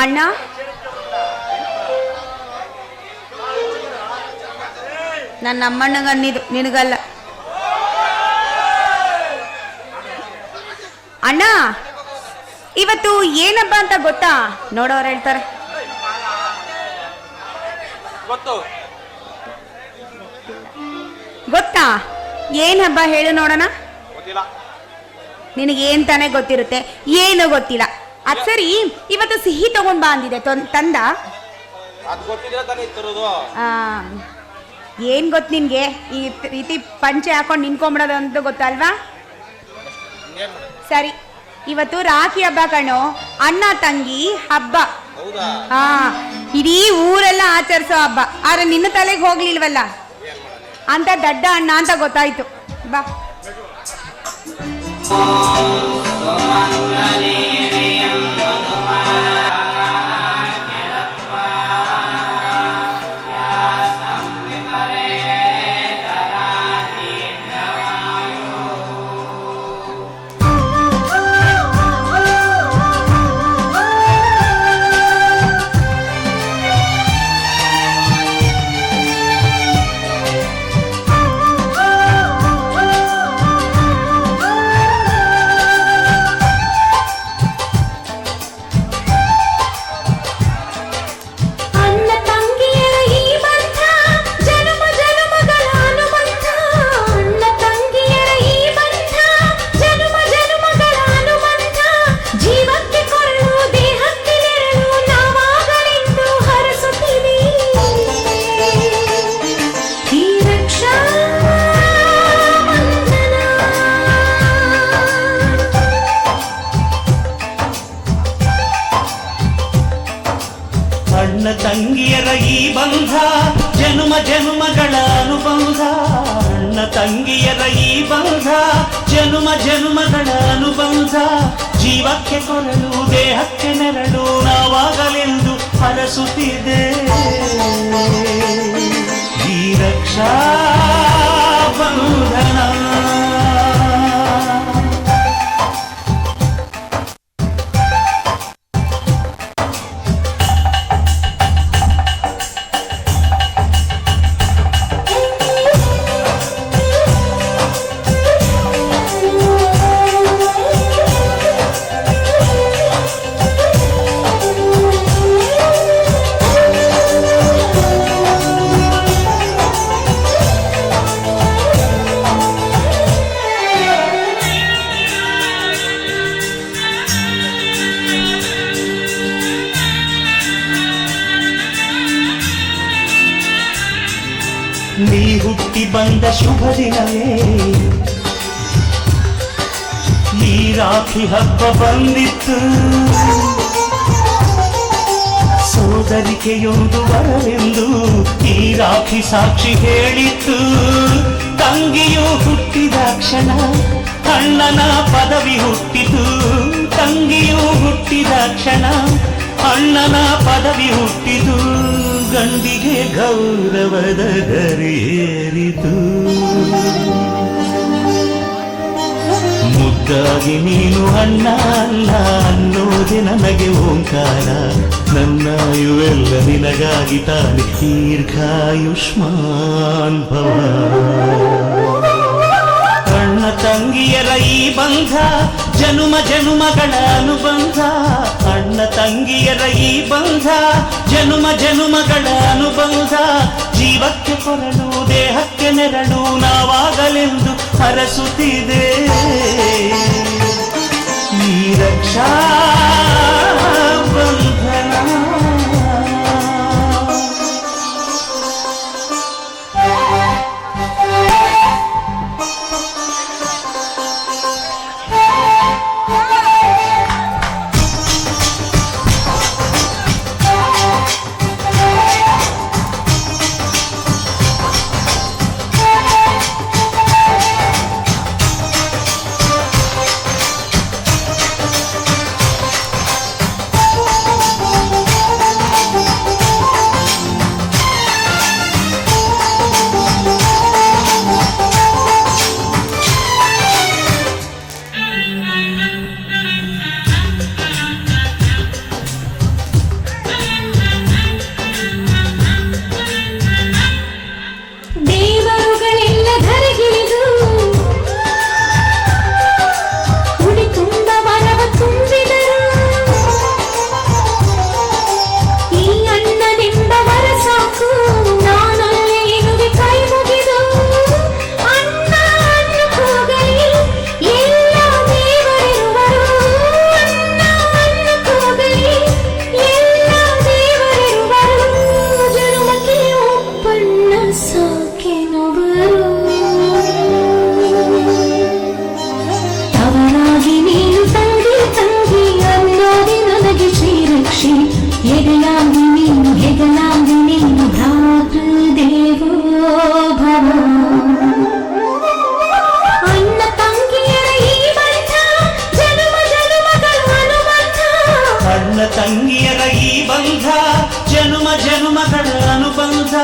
ಅಣ್ಣ, ನನ್ನ ಅಮ್ಮಣ್ಣಗ ಅನ್ನಿದು, ನಿನಗಲ್ಲ. ಅಣ್ಣ, ಇವತ್ತು ಏನಬ್ಬ ಅಂತ ಗೊತ್ತಾ? ನೋಡೋರು ಹೇಳ್ತಾರೆ. ಗೊತ್ತಾ? ಏನ್ ಹಬ್ಬ ಹೇಳು ನೋಡೋಣ. ನಿನಗೇನ್ ತಾನೇ ಗೊತ್ತಿರುತ್ತೆ? ಏನು ಗೊತ್ತಿಲ್ಲ. ಅದ್ ಸರಿ, ಇವತ್ತು ಸಿಹಿ ತಗೊಂಡ್ ಬಾ ಅಂದಿದೆ, ತಂದ? ಏನ್ ಗೊತ್ತು ನಿನ್ಗೆ? ಈ ರೀತಿ ಪಂಚೆ ಹಾಕೊಂಡು ನಿನ್ಕೊಂಬಿಡೋದು ಅಂತ ಗೊತ್ತಲ್ವಾ? ಸರಿ, ಇವತ್ತು ರಾಖಿ ಹಬ್ಬ ಕಣೋ, ಅಣ್ಣ ತಂಗಿ ಹಬ್ಬ. ಹಾ, ಇಡೀ ಊರೆಲ್ಲ ಆಚರಿಸೋ ಹಬ್ಬ. ಆದ್ರೆ ನಿನ್ನ ತಲೆಗೆ ಹೋಗ್ಲಿಲ್ವಲ್ಲ ಅಂತ ದಡ್ಡ ಅಣ್ಣ ಅಂತ ಗೊತ್ತಾಯ್ತು. ಬಾ. ತಂಗಿಯರ ಈ ಬಂಧ ಜನುಮ ಜನುಮಗಳ ಅನುಬಂಧ. ಅಣ್ಣ ತಂಗಿಯರ ಈ ಬಂಧ ಜನುಮ ಜನುಮಗಳ ಅನುಬಂಧ. ಜೀವಕ್ಕೆ ಕೊರಳು ದೇಹಕ್ಕೆ ನೆರಳು ನಾವಾಗಲೆಂದು ಹರಸುತ್ತಿದೆ ಈ ರಕ್ಷಾ ಬಂಧನ. ನೀ ಹುಟ್ಟಿ ಬಂದ ಶುಭ ದಿನವೇ ಈ ರಾಖಿ ಹಬ್ಬ ಬಂದಿತ್ತು. ಸೋದರಿಕೆಯೊಂದು ಬರಲೆಂದು ಈ ರಾಖಿ ಸಾಕ್ಷಿ ಹೇಳಿತ್ತು. ತಂಗಿಯು ಹುಟ್ಟಿದ ಕ್ಷಣ ಅಣ್ಣನ ಪದವಿ ಹುಟ್ಟಿತು. ತಂಗಿಯು ಹುಟ್ಟಿದ ಕ್ಷಣ ಅಣ್ಣನ ಪದವಿ ಹುಟ್ಟಿತು. ಗಂಡಿಗೆ ಗೌರವದ ಗರಿಯೇರಿತು. ಮುದ್ದಾಗಿ ನೀನು ಅಣ್ಣ ಅಲ್ಲ ಅನ್ನೋದೆ ನನಗೆ ಓಂಕಾರ. ನನ್ನಾಯುವೆಲ್ಲ ನಿನಗಾಗಿ ತಾನೆ ದೀರ್ಘಾಯುಷ್ಮಾನ್ ಭವ. ಅಣ್ಣ ತಂಗಿಯರ ಈ ಬಂಧ ಜನುಮ ಜನುಮಗಳ ಅನುಬಂಧ. ಅಣ್ಣ ತಂಗಿಯರ ಈ ಬಂಧ ಜನುಮ ಜನುಮಗಳ ಅನುಬಂಧ. ಜೀವಕ್ಕೆ ಕೊರಳು ದೇಹಕ್ಕೆ ನೆರಳು ನಾವಾಗಲೆಂದು ಹರಸುತ್ತಿದೆ ಈ ರಕ್ಷಾ ಬಂಧನ. ಎದೆಯಾಗಿ ನೀನು ಹೆಗಲಾಗಿ ನೀನು ಭ್ರಾತೃದೇವೋ ಭವ. ಅಣ್ಣ ತಂಗಿಯರ ಈ ಬಂಧ ಜನುಮ ಜನುಮಗಳ ಅನುಬಂಧ. ಅಣ್ಣ ತಂಗಿಯರ ಈ ಬಂಧ ಜನುಮ ಜನುಮಗಳ ಅನುಬಂಧ